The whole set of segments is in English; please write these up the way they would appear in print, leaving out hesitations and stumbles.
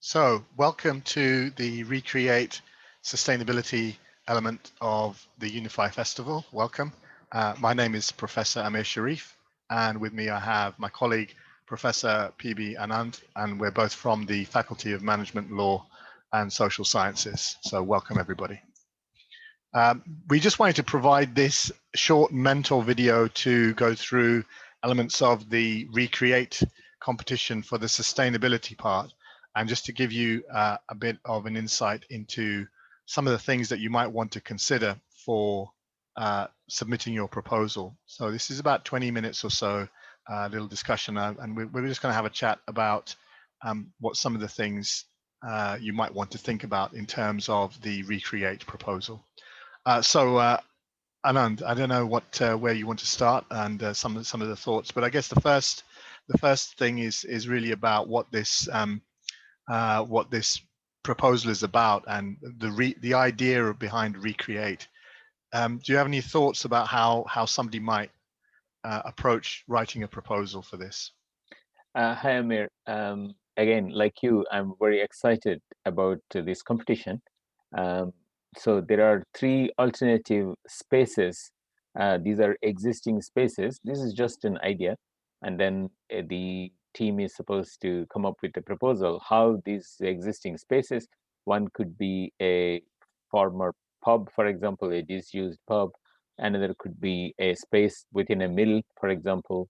So, welcome to the Recreate Sustainability element of the UNIfy Festival. Welcome. My name is Professor Amir Sharif, and with me I have my colleague, Professor PB Anand, and we're both from the Faculty of Management Law and Social Sciences. So, welcome everybody. We just wanted to provide this short mental video to go through elements of the Recreate competition for the sustainability part, and just to give you a bit of an insight into some of the things that you might want to consider for submitting your proposal. So this is about 20 minutes or so, little discussion, and we're just going to have a chat about what some of the things you might want to think about in terms of the Recreate proposal. Anand, I don't know where you want to start and some of the thoughts, but I guess the first thing is really about what this proposal is about and the idea behind Recreate. Do you have any thoughts about how somebody might approach writing a proposal for this? Hi, Amir. Again, like you, I'm very excited about this competition. Um, so there are three alternative spaces. These are existing spaces. This is just an idea. And then the team is supposed to come up with a proposal how these existing spaces, one could be a former pub, for example, a disused pub. Another could be a space within a mill, for example,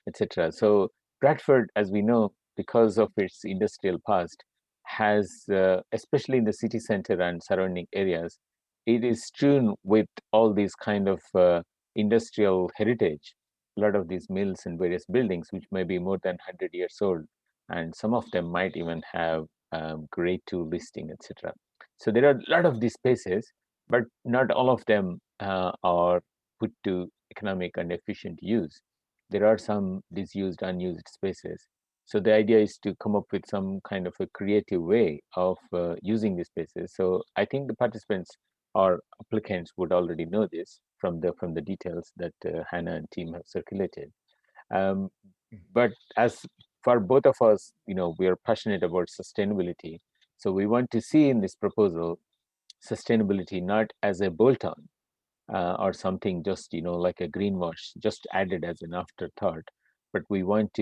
etc. So Bradford, as we know, because of its industrial past, has, especially in the city center and surrounding areas, it is strewn with all these kind of industrial heritage. A lot of these mills and various buildings, which may be more than 100 years old, and some of them might even have grade 2 listing, etc. So there are a lot of these spaces, but not all of them are put to economic and efficient use. There are some disused, unused spaces. So the idea is to come up with some kind of a creative way of using these spaces. So I think the participants or applicants would already know this from the details that Hannah and team have circulated. Um, but as for both of us, we are passionate about sustainability. So we want to see in this proposal sustainability not as a bolt-on, or something just like a greenwash just added as an afterthought, but we want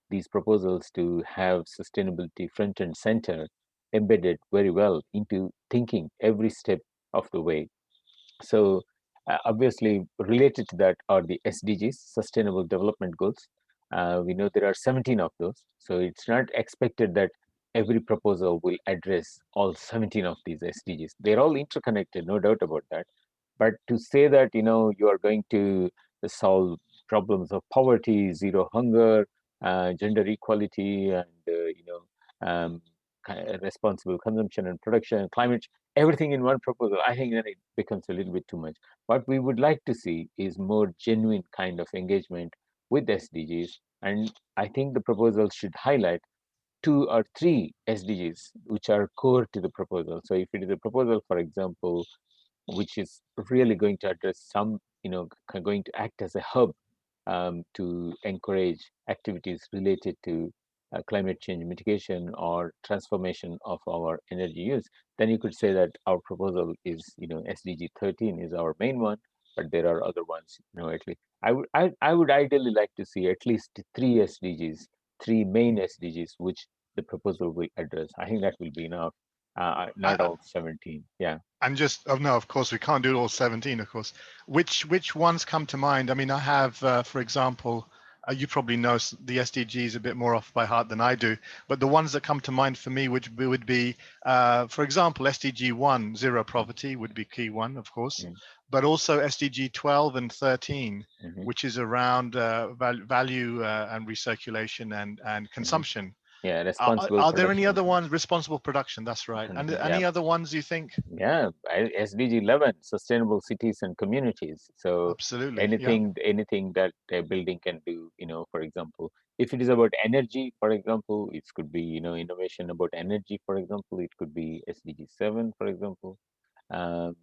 these proposals to have sustainability front and center, embedded very well into thinking every step of the way. So obviously related to that are the SDGs, sustainable development goals. We know there are 17 of those, so it's not expected that every proposal will address all 17 of these SDGs. They're all interconnected, no doubt about that. But to say that you are going to solve problems of poverty, zero hunger, gender equality, and um, responsible consumption and production, climate, everything in one proposal, I think that it becomes a little bit too much. What we would like to see is more genuine kind of engagement with SDGs, and I think the proposal should highlight two or three SDGs which are core to the proposal. So if it is a proposal, for example, which is really going to address some, going to act as a hub to encourage activities related to climate change mitigation or transformation of our energy use, then you could say that our proposal is, SDG 13 is our main one, but there are other ones, at least. I would ideally like to see at least three SDGs, three main SDGs, which the proposal will address. I think that will be enough. Not all 17. Yeah. And just no, of course we can't do all 17, of course. Which ones come to mind? I mean, I have, for example, you probably know the SDGs a bit more off by heart than I do, but the ones that come to mind for me would be, for example, SDG 1, zero poverty would be key one, of course, but also SDG 12 and 13, which is around value and recirculation and consumption. Yeah, responsible Are there any production. other ones? Responsible production, that's right. And Yeah. any other ones you think? Yeah, SDG 11, sustainable cities and communities. So Absolutely, yeah. anything that a building can do, for example, if it is about energy, for example, it could be, innovation about energy, for example, it could be SDG 7, for example. Um,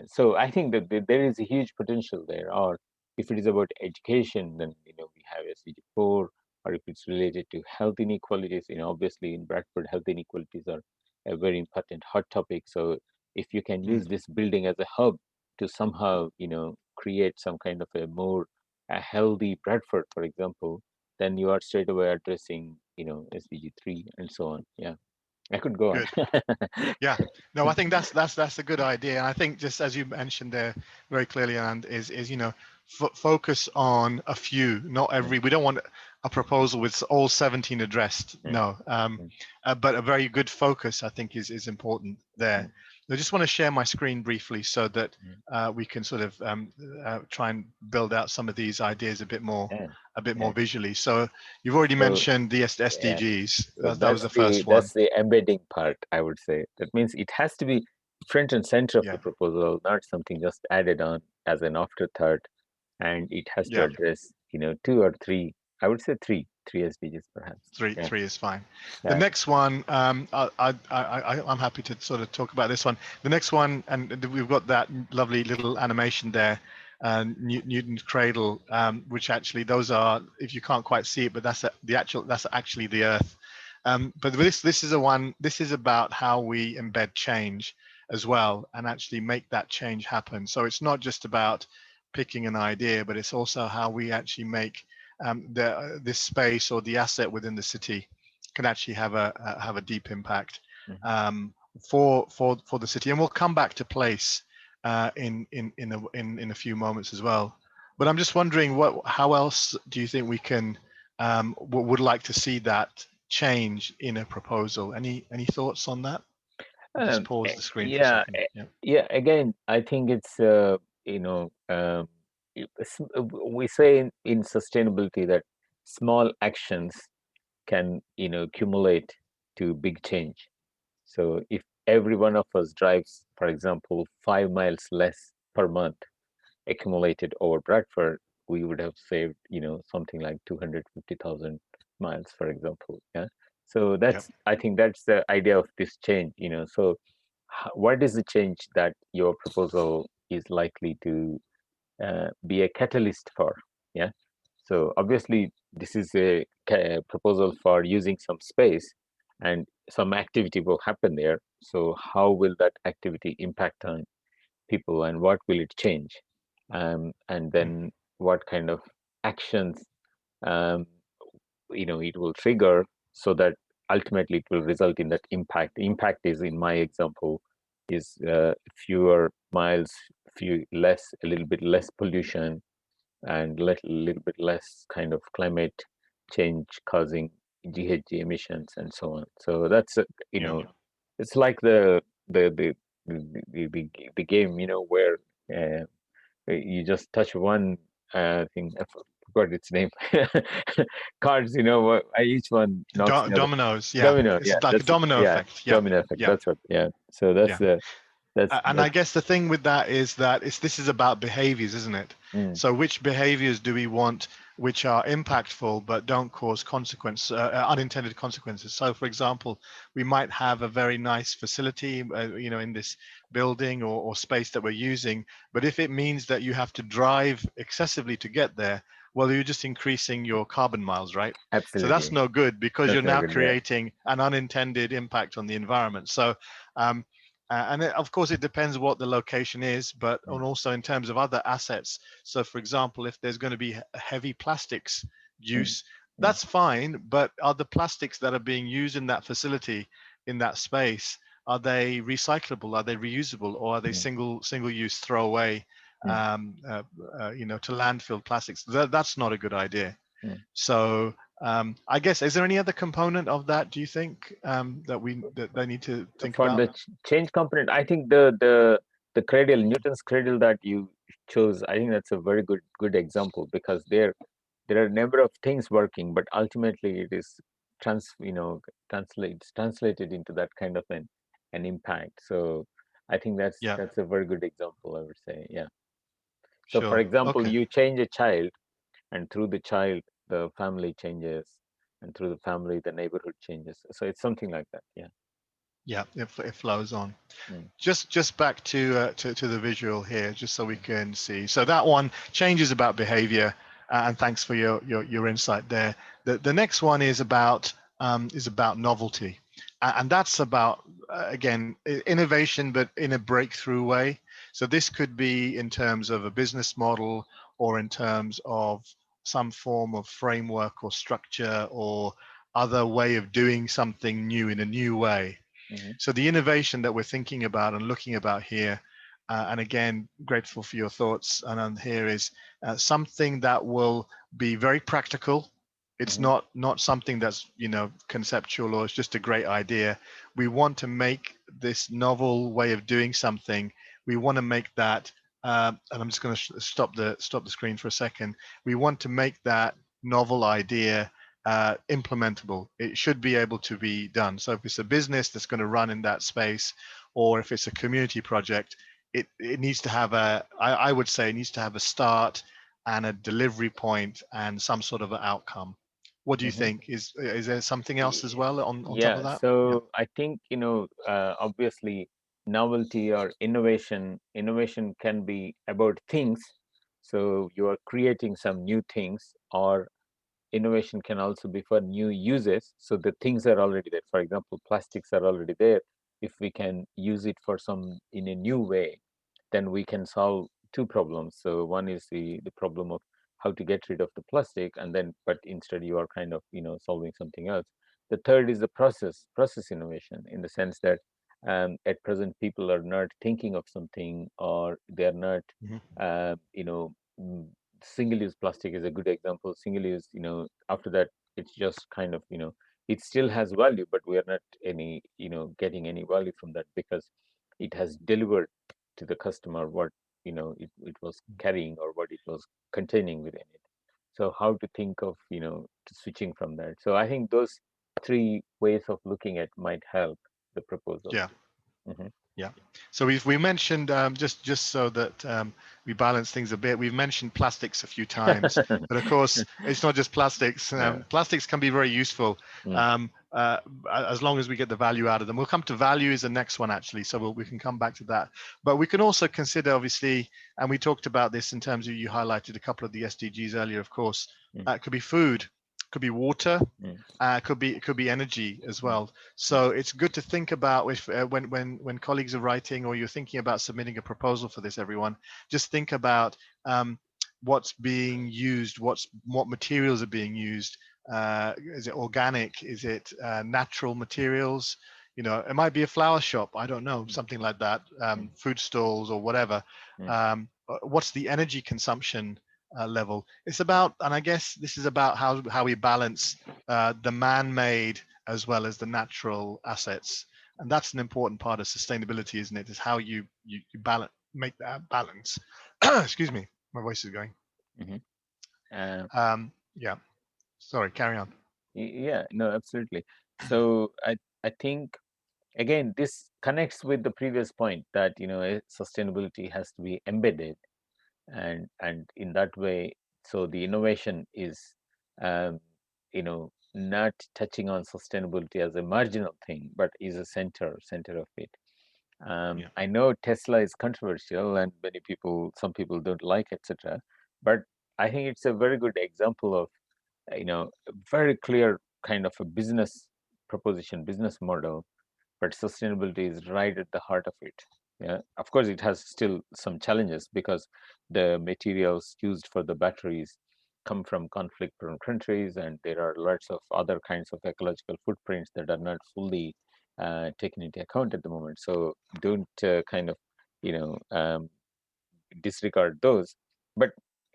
so I think that there is a huge potential there. Or if it is about education, then we have SDG 4 or if it's related to health inequalities. Obviously in Bradford, health inequalities are a very important hot topic. So if you can use this building as a hub to somehow, create some kind of a healthy Bradford, for example, then you are straight away addressing, SDG 3 and so on. Yeah, I could go on. Good. Yeah, no, I think that's a good idea. And I think just as you mentioned there very clearly, and is focus on a few, not every. We don't want a proposal with all 17 addressed. No, but a very good focus, I think, is important there. I just want to share my screen briefly so that we can sort of try and build out some of these ideas a bit more visually. So you've already mentioned the SDGs. So That was the first one. that's the embedding part, I would say. That means it has to be front and center of the proposal, not something just added on as an afterthought, and it has to address, 2 or 3. I would say three SDGs perhaps. Three is fine. The next one, I'm happy to sort of talk about this one. The next one, and we've got that lovely little animation there, Newton's cradle, which actually those are, if you can't quite see it, but that's actually the Earth. But this is a one. This is about how we embed change as well, and actually make that change happen. So it's not just about picking an idea, but it's also how we actually make this space or the asset within the city can actually have a deep impact for the city. And we'll come back to place in a few moments as well. But I'm just wondering, how else do you think we can would like to see that change in a proposal? Any thoughts on that? I'll just pause the screen for a second. Again, I think it's we say in sustainability that small actions can accumulate to big change. So if every one of us drives, for example, 5 miles less per month accumulated over Bradford, we would have saved something like 250,000 miles, for example. So I think that's the idea of this change. So what is the change that your proposal is likely to be a catalyst for? So obviously this is a proposal for using some space, and some activity will happen there. So how will that activity impact on people, and what will it change? And then what kind of actions it will trigger, so that ultimately it will result in that impact. The impact is, in my example, is fewer miles, a little bit less pollution, and a little bit less kind of climate change causing GHG emissions and so on. So that's it's like the game, where you just touch one thing. I forgot its name. Cards, each one knocks dominoes. Domino. It's like a domino effect. Domino effect. That's what. So that's and I guess the thing with that is that this is about behaviors, isn't it? So which behaviors do we want which are impactful but don't cause unintended consequences? So for example, we might have a very nice facility in this building or space that we're using, but if it means that you have to drive excessively to get there, well, you're just increasing your carbon miles, right? Absolutely. So that's no good, because you're now creating an unintended impact on the environment. So and of course, it depends what the location is, but and also in terms of other assets. So for example, if there's going to be a heavy plastics use, that's fine, but are the plastics that are being used in that facility, in that space, are they recyclable? Are they reusable? Or are they single use throwaway, to landfill plastics? That's not a good idea. So I guess, is there any other component of that, do you think, that they need to think for about? the change component? I think the cradle, Newton's cradle that you chose, I think that's a very good example, because there are a number of things working, but ultimately it is translated into that kind of an impact. So I think that's a very good example, I would say. So for example, you change a child, and through the child the family changes, and through the family the neighborhood changes. So it's something like that. It flows on. Just back to the visual here, just so we can see. So that one, changes about behavior. and thanks for your insight there. The next one is about novelty, and that's about again innovation, but in a breakthrough way. So this could be in terms of a business model, or in terms of some form of framework or structure, or other way of doing something new in a new way. Hmm. So the innovation that we're thinking about and looking about here, and again, grateful for your thoughts, Anand, here is something that will be very practical. It's Hmm. not something that's conceptual, or it's just a great idea. We want to make this novel way of doing something. We want to make that, and I'm just going to stop the screen for a second. We want to make that novel idea implementable. It should be able to be done. So if it's a business that's going to run in that space, or if it's a community project, it needs to have I would say it needs to have a start and a delivery point and some sort of an outcome. What do you Hmm. think? Is there something else as well on top of Yeah, that? Yeah. so I think, obviously novelty or innovation can be about things. So you are creating some new things, or innovation can also be for new uses. So the things are already there. For example, plastics are already there. If we can use it for some in a new way, then we can solve two problems. So one is the problem of how to get rid of the plastic, and then but instead you are kind of solving something else. The third is the process innovation, in the sense that at present people are not thinking of something, or they are not Mhm. uh, you know mm, single-use plastic is a good example. Single-use, after that, it's just kind of, it still has value, but we are not getting any value from that, because it has delivered to the customer what it was carrying, or what it was containing within it. So how to think of switching from that. So I think those three ways of looking at might help the proposal. Yeah. Hmm. Yeah. So we mentioned just so that we balance things a bit. We've mentioned plastics a few times, but of course it's not just plastics. Yeah. Plastics can be very useful Mm, um, as long as we get the value out of them. We'll come to value is the next one actually, so we can come back to that. But we can also consider obviously, and we talked about this in terms of, you highlighted a couple of the SDGs earlier. Of course, mm, it could be food, could be water, mm, it could be energy as mm, well. mm, So it's good to think about if when colleagues are writing, or you're thinking about submitting a proposal for this, everyone, just think about what's being used, what materials are being used. Is it organic? Is it natural materials? It might be a flower shop. I don't know, mm, something like that. mm, Food stalls or whatever. mm, What's the energy consumption level? It's about, and I guess this is about how we balance the man-made as well as the natural assets, and that's an important part of sustainability, isn't it? Is how you balance, make that balance. Excuse me, my voice is going. mhm. Uh, Yeah, sorry, carry on. yeah, no, absolutely. So I think, again, this connects with the previous point that sustainability has to be embedded, and in that way, so the innovation is um, not touching on sustainability as a marginal thing, but is a center of it. Yeah, I know Tesla is controversial, and some people don't like, etc. But I think it's a very good example of a very clear kind of a business proposition, business model, but sustainability is right at the heart of it. Yeah, of course, it has still some challenges, because the materials used for the batteries come from conflict-prone countries, and there are lots of other kinds of ecological footprints that are not fully taken into account at the moment. So don't kind of you know um, disregard those. But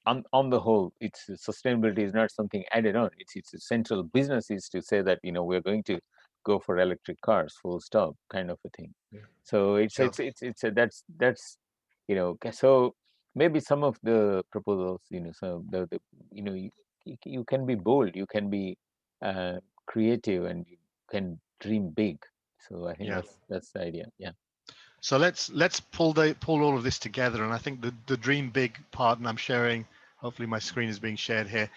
on the whole, it's sustainability is not something added on. It's a central business is to say that we're going to go for electric cars, full stop, kind of a thing. yeah, So sure. it's a, that's so maybe some of the proposals, so the you can be bold, you can be uh, creative, and you can dream big. So I think Yeah. that's the idea. Yeah. So let's pull all of this together, and I think the dream big part, and I'm sharing. Hopefully, my screen is being shared here.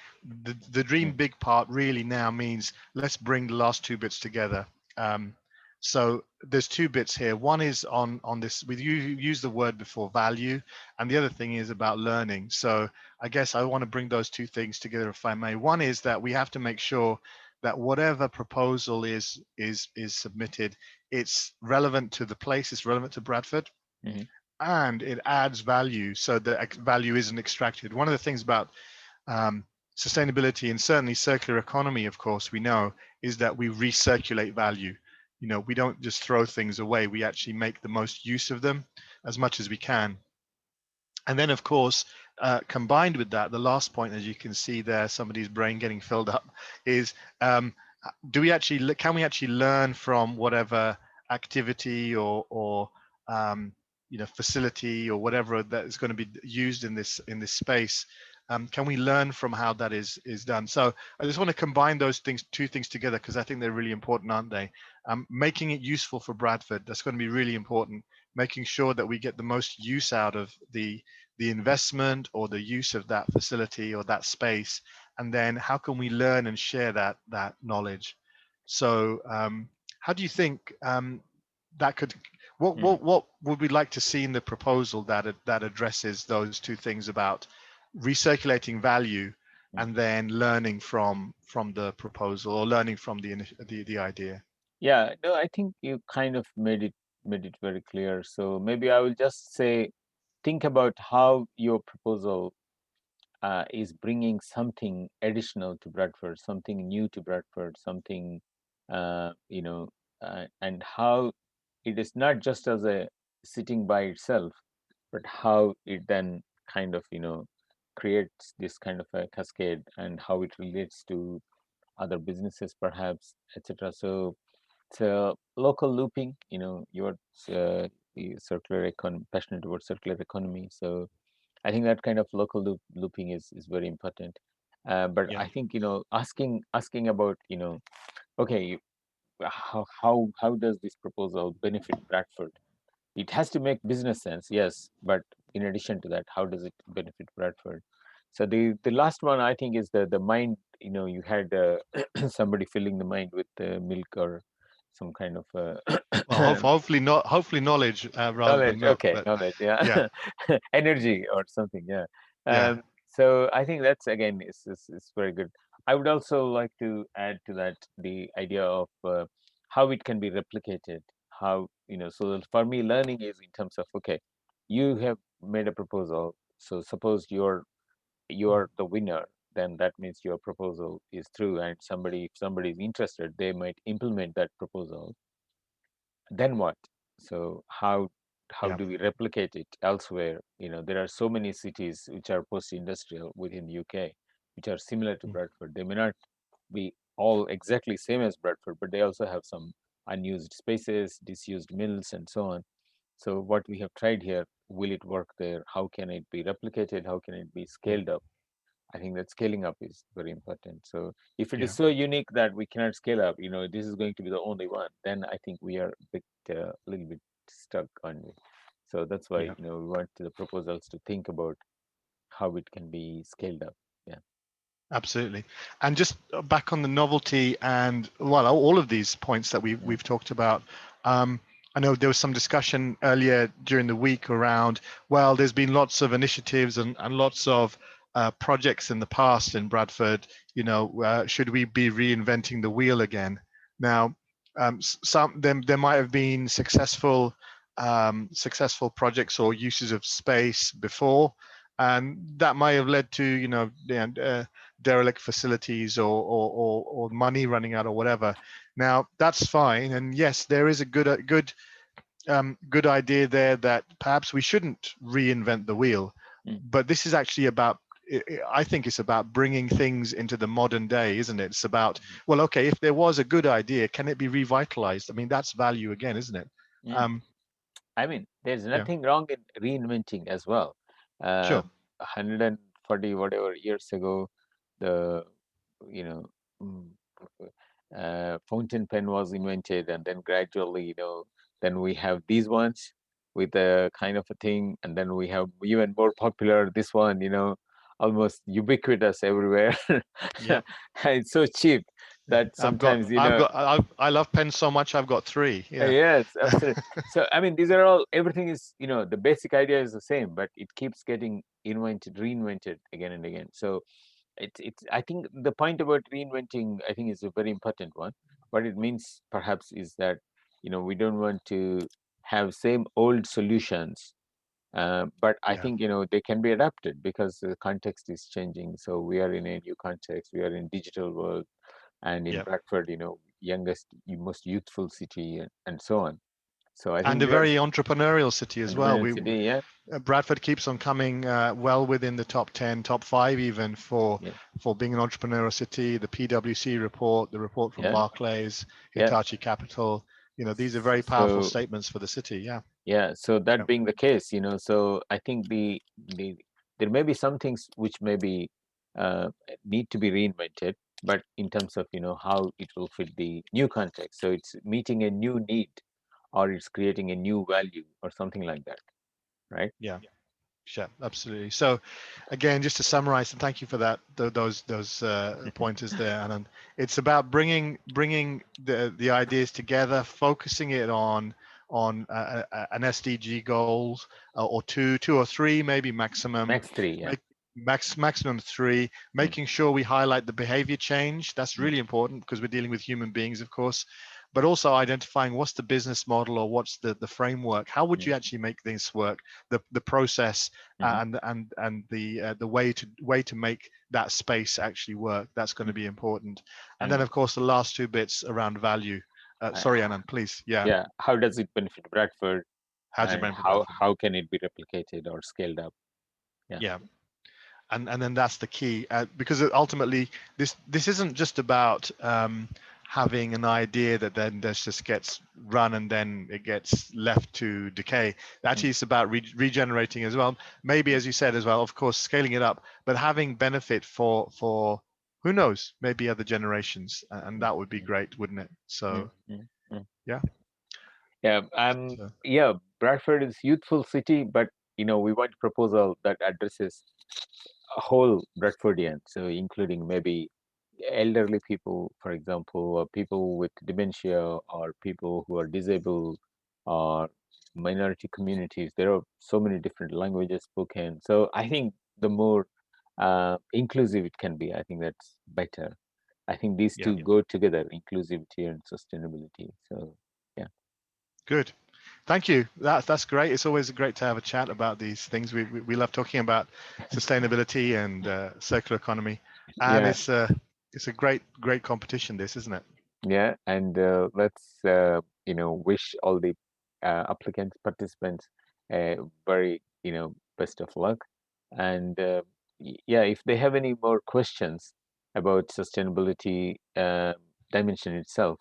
The dream Mm, big part really now means let's bring the last two bits together. Um, So there's two bits here. One is on this, with you use the word before, value, and the other thing is about learning. So I guess I want to bring those two things together, if I may. One is that we have to make sure that whatever proposal is submitted, it's relevant to the place, it's relevant to Bradford, Mhm. and it adds value so that value isn't extracted. One of the things about um, sustainability and certainly circular economy, of course, we know, is that we recirculate value. You know, we don't just throw things away, we actually make the most use of them as much as we can. And then, of course, combined with that, the last point, as you can see there, somebody's brain getting filled up, is do we actually, can we actually learn from whatever activity or facility or whatever that is going to be used in this space? Can we learn from how that is done? So I just want to combine those two things together, because I think they're really important, aren't they? Making it useful for Bradford, that's going to be really important. Making sure that we get the most use out of the investment or the use of that facility or that space, and then how can we learn and share that knowledge? So how do you think that could, Mm. what would we like to see in the proposal that addresses those two things about recirculating value Mm. and then learning from the proposal, or learning from the idea? Yeah, no, I think you kind of made it very clear. So maybe I will just say, think about how your proposal is bringing something additional to Bradford, something new to Bradford, something, you know, and how it is not just as a sitting by itself, but how it then kind of, creates this kind of a cascade, and how it relates to other businesses, perhaps, etc. So local looping, you're the passionate about circular economy. So I think that kind of local looping is very important. But Yeah. I think, asking about, okay, how does this proposal benefit Bradford? It has to make business sense, yes, but in addition to that, how does it benefit Bradford? So the last one, I think, is the mind. You had somebody filling the mind with milk or some kind of Well, hopefully not, hopefully knowledge rather than knowledge. milk, Okay, but knowledge. Yeah, yeah. energy or something. Yeah. Yeah. So I think that's, again, is very good. I would also like to add to that the idea of how it can be replicated. How, so for me, learning is in terms of, okay, you have made a proposal. So suppose you're the winner, then that means your proposal is true, and if somebody is interested, they might implement that proposal. Then what? So how Yeah. do we replicate it elsewhere? There are so many cities which are post-industrial within UK, which are similar to Mm. Bradford. They may not be all exactly same as Bradford, but they also have some unused spaces, disused mills, and so on. So what we have tried here, will it work there? How can it be replicated? How can it be Mm. scaled up? I think that scaling up is very important. So if it is Yeah. so unique that we cannot scale up, this is going to be the only one, then I think we are a little bit stuck on it. So that's why, Yeah. we want the proposals to think about how it can be scaled up. Yeah. Absolutely. And just back on the novelty and, well, all of these points that Mm, we've talked about. Um, I know there was some discussion earlier during the week around, well, there's been lots of initiatives and lots of projects in the past in Bradford. Should we be reinventing the wheel again? Now, some them there might have been successful projects or uses of space before, and that might have led to derelict facilities or money running out or whatever. Now that's fine, and yes, there is a good idea there that perhaps we shouldn't reinvent the wheel, mm, but this is actually about. I think it's about bringing things into the modern day, isn't it? It's about, well, okay, if there was a good idea, can it be revitalized? I mean, that's value again, isn't it? mm. Um, I mean, there's yeah, nothing wrong in reinventing as well. sure. 140 whatever years ago, the you know mm, fountain pen was invented, and then gradually, then we have these ones with a kind of a thing, and then we have even more popular this one, almost ubiquitous everywhere. Yeah, It's so cheap. that sometimes, I love pens so much. I've got three. Yeah. yes, absolutely. So I mean, these are all, everything is, the basic idea is the same, but it keeps getting invented, reinvented again and again. So it's I think the point about reinventing, I think, is a very important one. What it means perhaps is that, we don't want to have same old solutions, but I Yeah. think, they can be adapted because the context is changing. So we are in a new context, we are in digital world, and in Yeah. Bradford, youngest, most youthful city, and so on. So I And think a we are very entrepreneurial city as well. entrepreneurial city. Yeah, Bradford keeps on coming well within the top 10, top 5 even yeah, for being an entrepreneurial city. The PwC report, the report from yeah, Barclays, yeah. Hitachi Capital, these are very powerful So statements for the city. Yeah. yeah, so that Yeah. being the case, so I think the there may be some things which may be uh, need to be reinvented, but in terms of how it will fit the new context. So it's meeting a new need, or it's creating a new value, or something like that, right? Yeah. Sure, absolutely. So, again, just to summarize, and thank you for that, those pointers there, Anand. It's about bringing the ideas together, focusing it on an SDG goals or two or three, maybe maximum, Max three, yeah. make maximum three, Mm, making sure we highlight the behavior change. That's mm, really important because we're dealing with human beings, of course, but also identifying what's the business model or what's the framework. How would mm, you actually make things work? The process mhm, and the way to make that space actually work. That's going to mm. be important. And then And of course the last two bits around value. uh, Sorry, Anand, please. Yeah. yeah, how does it benefit Bradford, How to and benefit how Bradford? how can it be replicated or scaled up? Yeah. Yeah. And then that's the key because ultimately this isn't just about having an idea that then this just gets run and then it gets left to decay. Mm, Actually, it's about regenerating as well, maybe, as you said as well, of course, scaling it up, but having benefit for who knows, maybe other generations, and mm, that would be mm, great, wouldn't it? mm, So mm, mm. yeah. Yeah, So, yeah, Bradford is youthful city, but we want a proposal that addresses a whole Bradfordian, so including maybe elderly people, for example, or people with dementia, or people who are disabled, or minority communities. There are so many different languages spoken. So I think the more inclusive it can be, I think that's better. I think these yeah. two go together, inclusivity and sustainability. So yeah. Good. Thank you. That's great. It's always great to have a chat about these things. We love talking about sustainability and circular economy, and Yeah. it's a great competition. This, isn't it? Yeah, and let's wish all the applicants, participants, very best of luck. And yeah, if they have any more questions about sustainability dimension itself,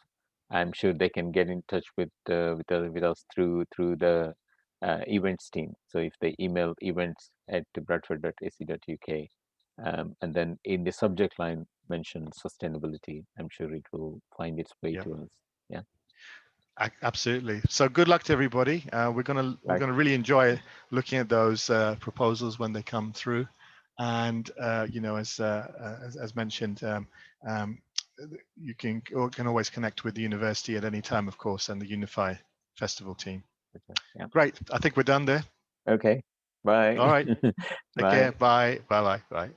I'm sure they can get in touch with us through the events team. So if they email events@bradford.ac.uk, and then in the subject line mention sustainability, I'm sure it will find its way Yeah, to us. Yeah, absolutely. So good luck to everybody. We're right. gonna really enjoy looking at those proposals when they come through, and as mentioned, um, you can always connect with the university at any time, of course, and the UNIfy Festival team. Okay. Yeah. Great. I think we're done there. Okay. Bye. All right. Take care. Bye. Bye. Bye. Bye. Bye.